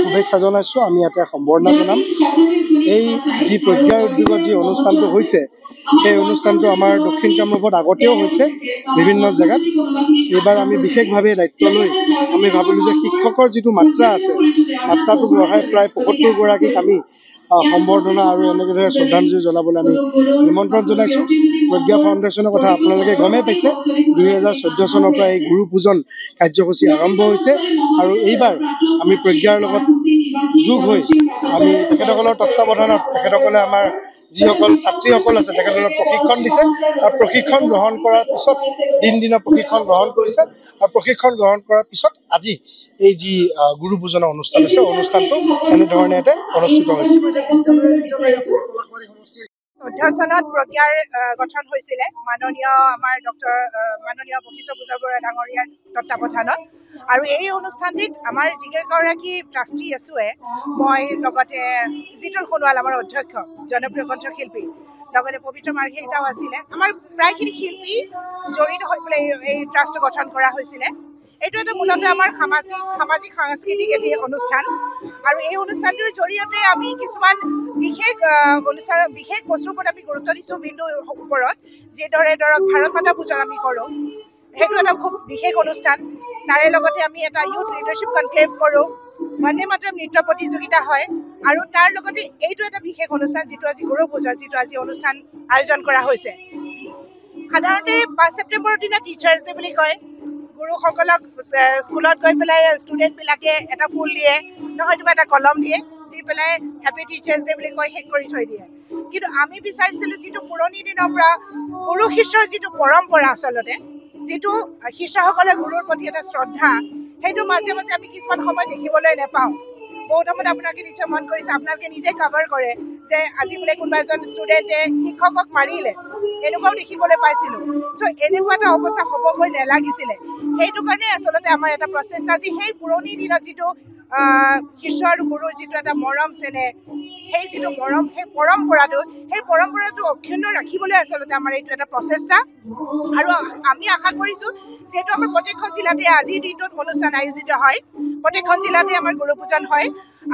শুভেচ্ছা জনাইছোঁ। আমি ইয়াতে সম্বৰ্ধনা জনাম। এই যি প্ৰজ্ঞা উদ্যোগত যি অনুষ্ঠানটো হৈছে, সেই অনুষ্ঠানটো আমাৰ দক্ষিণ কামৰূপত আগতেও হৈছে বিভিন্ন জেগাত। এইবাৰ আমি বিশেষভাৱে দায়িত্ব লৈ আমি ভাবিলোঁ যে শিক্ষকৰ যিটো মাত্ৰা আছে, মাত্ৰাটো বঢ়াই প্ৰায় ৭৫ গৰাকীক আমি সম্বৰ্ধনা আৰু এনেদৰে শ্ৰদ্ধাঞ্জলি জনাবলৈ আমি নিমন্ত্ৰণ জনাইছোঁ। প্ৰজ্ঞা ফাউণ্ডেশ্যনৰ কথা আপোনালোকে গমেই পাইছে। 2014 চনৰ পৰা এই গুৰু পূজন কাৰ্যসূচী আৰম্ভ হৈছে আৰু এইবাৰ আমি প্ৰজ্ঞাৰ লগত যোগ হৈ আমি তেখেতসকলৰ তত্ত্বাৱধানত তেখেতসকলে আমাৰ যিসকল ছাত্ৰীসকল আছে তেখেতসকলক প্ৰশিক্ষণ দিছে আৰু প্ৰশিক্ষণ গ্ৰহণ কৰাৰ পিছত দিনৰ প্ৰশিক্ষণ গ্ৰহণ কৰিছে আৰু প্ৰশিক্ষণ গ্ৰহণ কৰাৰ পিছত আজি এই যি গুৰু পূজনৰ অনুষ্ঠান হৈছে, অনুষ্ঠানটো এনেধৰণে ইয়াতে অনুষ্ঠিত হৈছে। 14 চনত প্ৰজ্ঞাৰ গঠন হৈছিলে মাননীয় বশিষ্ঠ ভূজবৰুৱা ডাঙৰীয়াৰ তত্ত্বাৱধানত। আৰু এই অনুষ্ঠানটিত আমাৰ যিকেইগৰাকী ট্ৰাষ্টি আছোৱে, মই লগতে জিতুল সোণোৱাল আমাৰ অধ্যক্ষ, জনপ্ৰিয় কণ্ঠশিল্পী, লগতে পবিত্ৰ মাৰ্ঘেৰিটাও আছিলে। আমাৰ প্ৰায়খিনি শিল্পী জড়িত হৈ পেলাই এই ট্ৰাষ্টটো গঠন কৰা হৈছিলে। এইটো এটা মূলতঃ আমাৰ সামাজিক সাংস্কৃতিক এটি অনুষ্ঠান আৰু এই অনুষ্ঠানটোৰ জৰিয়তে আমি কিছুমান বিশেষ বস্তুৰ ওপৰত আমি গুৰুত্ব দিছোঁ। বিন্দুৰ ওপৰত যিদৰে ধৰক ভাৰত মাতা পূজন আমি কৰোঁ, সেইটো এটা খুব বিশেষ অনুষ্ঠান। তাৰে লগতে আমি এটা ইউথ লিডাৰশ্বিপ কনক্লেভ কৰোঁ, বন্দে মাতৰম নৃত্য প্ৰতিযোগিতা হয় আৰু তাৰ লগতে এইটো এটা বিশেষ অনুষ্ঠান যিটো আজি গুৰু পূজন, যিটো আজি অনুষ্ঠান আয়োজন কৰা হৈছে। সাধাৰণতে 5 ছেপ্টেম্বৰৰ দিনা টিচাৰ্ছ ডে বুলি কয়। গুৰুসকলক স্কুলত গৈ পেলাই ষ্টুডেণ্টবিলাকে এটা ফুল দিয়ে, নহয়তো এটা কলম দিয়ে, দি পেলাই হেপী টিচাৰ্ছ ডে বুলি কৈ শেষ কৰি থৈ দিয়ে। কিন্তু আমি বিচাৰিছিলোঁ যিটো পুৰণি দিনৰ পৰা গুৰু শিষ্যৰ যিটো পৰম্পৰা, আচলতে যিটো শিষ্যসকলে গুৰুৰ প্ৰতি এটা শ্ৰদ্ধা, সেইটো মাজে মাজে আমি কিছুমান সময় দেখিবলৈ নাপাওঁ। বহুত সময়ত আপোনালোকে নিশ্চয় মন কৰিছে, আপোনালোকে নিজে কাভাৰ কৰে যে আজি বোলে কোনোবা এজন ষ্টুডেণ্টে শিক্ষকক মাৰিলে, এনেকুৱাও দেখিবলৈ পাইছিলোঁ। চ' এনেকুৱা এটা অৱস্থা হ'বগৈ নালাগিছিলে। সেইটো কাৰণে আচলতে আমাৰ এটা প্ৰচেষ্টা, যি সেই পুৰণি দিনত যিটো শিষ্য আৰু গুৰুৰ যিটো এটা মৰম চেনেহ, সেই যিটো মৰম, সেই পৰম্পৰাটো অক্ষুণ্ণ ৰাখিবলৈ আচলতে আমাৰ এইটো এটা প্ৰচেষ্টা। আৰু আমি আশা কৰিছোঁ যিহেতু আমাৰ প্ৰত্যেকখন জিলাতে আজিৰ দিনটোত অনুষ্ঠান আয়োজিত হয়, প্ৰত্যেকখন জিলাতে আমাৰ গুৰু পূজন হয়।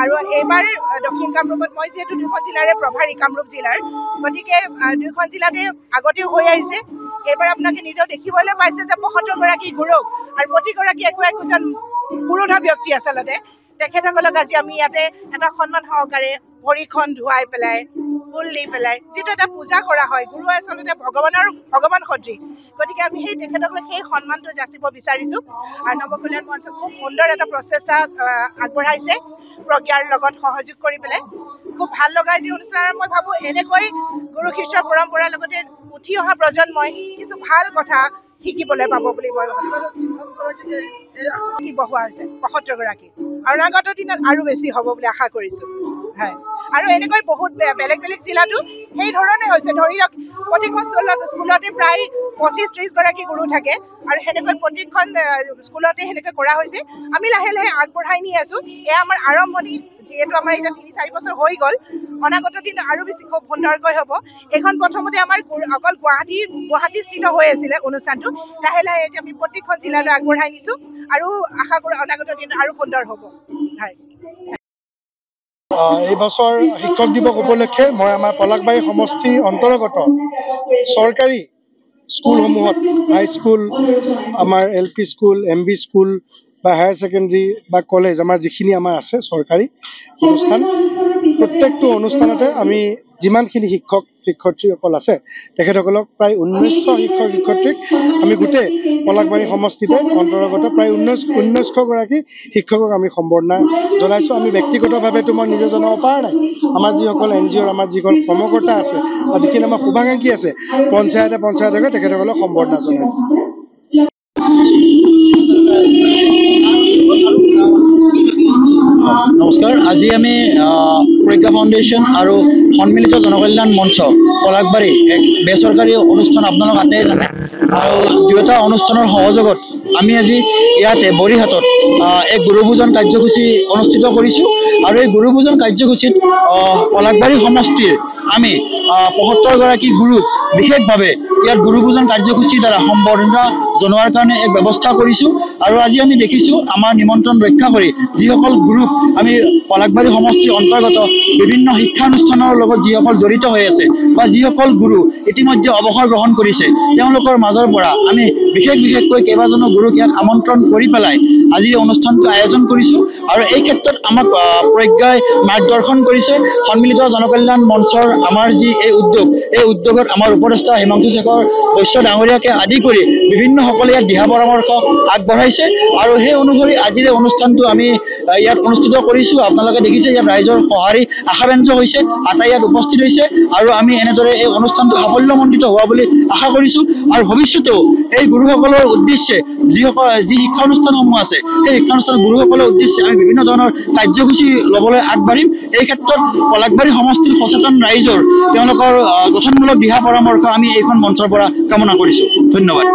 আৰু এইবাৰ দক্ষিণ কামৰূপত মই যিহেতু 2খন জিলাৰে প্ৰভাৰী, কামৰূপ জিলাৰ, গতিকে 2খন জিলাতে আগতেও হৈ আহিছে। এইবাৰ আপোনালোকে নিজেও দেখিবলৈ পাইছে যে 75 গৰাকী গুৰুক আৰু প্ৰতিগৰাকী একোজন পুৰোধা ব্যক্তি আচলতে তেখেতসকলক আজি আমি ইয়াতে এটা সন্মান সহকাৰে ভৰিখন ধুৱাই পেলাই, ফুল দি পেলাই যিটো এটা পূজা কৰা হয়। গুৰু আচলতে ভগৱান সদৃশ, গতিকে আমি সেই তেখেতসকলক সেই সন্মানটো যাচিব বিচাৰিছোঁ। আৰু নৱকল্যাণ মঞ্চ খুব সুন্দৰ এটা প্ৰচেষ্টা আগবঢ়াইছে প্ৰজ্ঞাৰ লগত সহযোগ কৰি পেলাই। খুব ভাল লগা এটি অনুষ্ঠান। আৰু মই ভাবোঁ এনেকৈ গুৰু শিষ্যৰ পৰম্পৰাৰ লগতে উঠি অহা প্ৰজন্মই কিছু ভাল কথা শিকিবলৈ পাব বুলি মই ভাবোঁ। বহোৱা হৈছে 75 গৰাকী, আৰু অনাগত দিনত আৰু বেছি হ'ব বুলি আশা কৰিছোঁ। হয়, আৰু এনেকৈ বহুত বেলেগ জিলাতো সেই ধৰণে হৈছে। ধৰি লওক প্ৰতিখন স্কুলতে প্ৰায় 25-30 গৰাকী গুৰু থাকে আৰু সেনেকৈ প্ৰত্যেকখন স্কুলতে সেনেকৈ কৰা হৈছে। আমি লাহে লাহে আগবঢ়াই নি আছোঁ। এয়া আমাৰ আৰম্ভণি, যিহেতু আমাৰ এতিয়া 3-4 বছৰ হৈ গ'ল। অনাগত দিন আৰু বেছি খুব সুন্দৰকৈ হ'ব। এইখন প্ৰথমতে আমাৰ অকল গুৱাহাটীস্থিত হৈ আছিলে অনুষ্ঠানটো, লাহে লাহে এতিয়া আমি প্ৰত্যেকখন জিলালৈ আগবঢ়াই নিছোঁ আৰু আশা কৰোঁ অনাগত দিন আৰু সুন্দৰ হ'ব। হয়, এই বছৰ শিক্ষক দিৱস উপলক্ষে মই আমাৰ পলাশবাৰী সমষ্টিৰ অন্তৰ্গত চৰকাৰী স্কুলসমূহত, হাইস্কুল, আমাৰ LP স্কুল, MB স্কুল বা হায়াৰ ছেকেণ্ডেৰী বা কলেজ, আমাৰ যিখিনি আমাৰ আছে চৰকাৰী অনুষ্ঠান, প্ৰত্যেকটো অনুষ্ঠানতে আমি যিমানখিনি শিক্ষক শিক্ষয়িত্ৰীসকল আছে তেখেতসকলক প্ৰায় 1900 শিক্ষক শিক্ষয়িত্ৰীক আমি গোটেই পলাশবাৰী সমষ্টিতে অন্তৰ্গত প্ৰায় 1900 গৰাকী শিক্ষকক আমি সম্বৰ্ধনা জনাইছোঁ। আমি ব্যক্তিগতভাৱেতো মই নিজে জনাব পৰা নাই, আমাৰ যিসকল NGOৰ আমাৰ যিসকল কৰ্মকৰ্তা আছে বা যিখিনি আমাৰ শুভাকাংক্ষী আছে পঞ্চায়তে তেখেতসকলক সম্বৰ্ধনা জনাইছোঁ। নমস্কাৰ। আজি আমি প্ৰজ্ঞা ফাউণ্ডেশ্যন আৰু সন্মিলিত জনকল্যাণ মঞ্চ পলাশবাৰী এক বেচৰকাৰী অনুষ্ঠান আপোনালোক আটাই জানে, আৰু দুয়োটা অনুষ্ঠানৰ সহযোগত আমি আজি ইয়াতে বৰিহাটত এক গুৰুপূজন কাৰ্যসূচী অনুষ্ঠিত কৰিছোঁ। আৰু এই গুৰুপূজন কাৰ্যসূচীত পলাশবাৰী সমষ্টিৰ আমি 75 গৰাকী গুৰুক বিশেষভাৱে ইয়াত গুৰু পূজন কাৰ্যসূচীৰ দ্বাৰা সম্বৰ্ধনা জনোৱাৰ কাৰণে এক ব্যৱস্থা কৰিছোঁ আৰু আজি আমি দেখিছোঁ আমাৰ নিমন্ত্ৰণ ৰক্ষা কৰি যিসকল গুৰুক আমি পলাশবাৰী সমষ্টিৰ অন্তৰ্গত বিভিন্ন শিক্ষানুষ্ঠানৰ লগত যিসকল জড়িত হৈ আছে বা যিসকল গুৰু ইতিমধ্যে অৱসৰ গ্ৰহণ কৰিছে তেওঁলোকৰ মাজৰ পৰা আমি বিশেষকৈ কেইবাজনো গুৰুক ইয়াত আমন্ত্ৰণ কৰি পেলাই আজি এই অনুষ্ঠানটো আয়োজন কৰিছোঁ আৰু এই ক্ষেত্ৰত আমাক প্ৰজ্ঞাই মাৰ্গদৰ্শন কৰিছে সন্মিলিত জনকল্যাণ মঞ্চৰ আমাৰ যি এই উদ্যোগত আমাৰ উপদেষ্টা হিমাংশু শেখৰ বৈশ্য ডাঙৰীয়াকে আদি কৰি বিভিন্নসকলে ইয়াত দিহা পৰামৰ্শ আগবঢ়াইছে আৰু সেই অনুসৰি আজিৰ এই অনুষ্ঠানটো আমি ইয়াত অনুষ্ঠিত কৰিছোঁ। আপোনালোকে দেখিছে ইয়াত ৰাইজৰ সঁহাৰি আশাব্যঞ্জক হৈছে, আটাই ইয়াত উপস্থিত হৈছে আৰু আমি এনেদৰে এই অনুষ্ঠানটো সাফল্যমণ্ডিত হোৱা বুলি আশা কৰিছোঁ আৰু ভৱিষ্যতেও এই গুৰুসকলৰ উদ্দেশ্যে যি শিক্ষানুষ্ঠানসমূহ আছে সেই শিক্ষানুষ্ঠানৰ গুৰুসকলৰ উদ্দেশ্যে আমি বিভিন্ন ধৰণৰ কাৰ্যসূচী ল'বলৈ আগবাঢ়িম। এই ক্ষেত্ৰত পলাশবাৰী সমষ্টিৰ সচেতন ৰাইজৰ তেওঁলোকৰ গঠনমূলক দিহা পৰামৰ্শ আমি এইখন মঞ্চৰ পৰা কামনা কৰিছোঁ। ধন্যবাদ।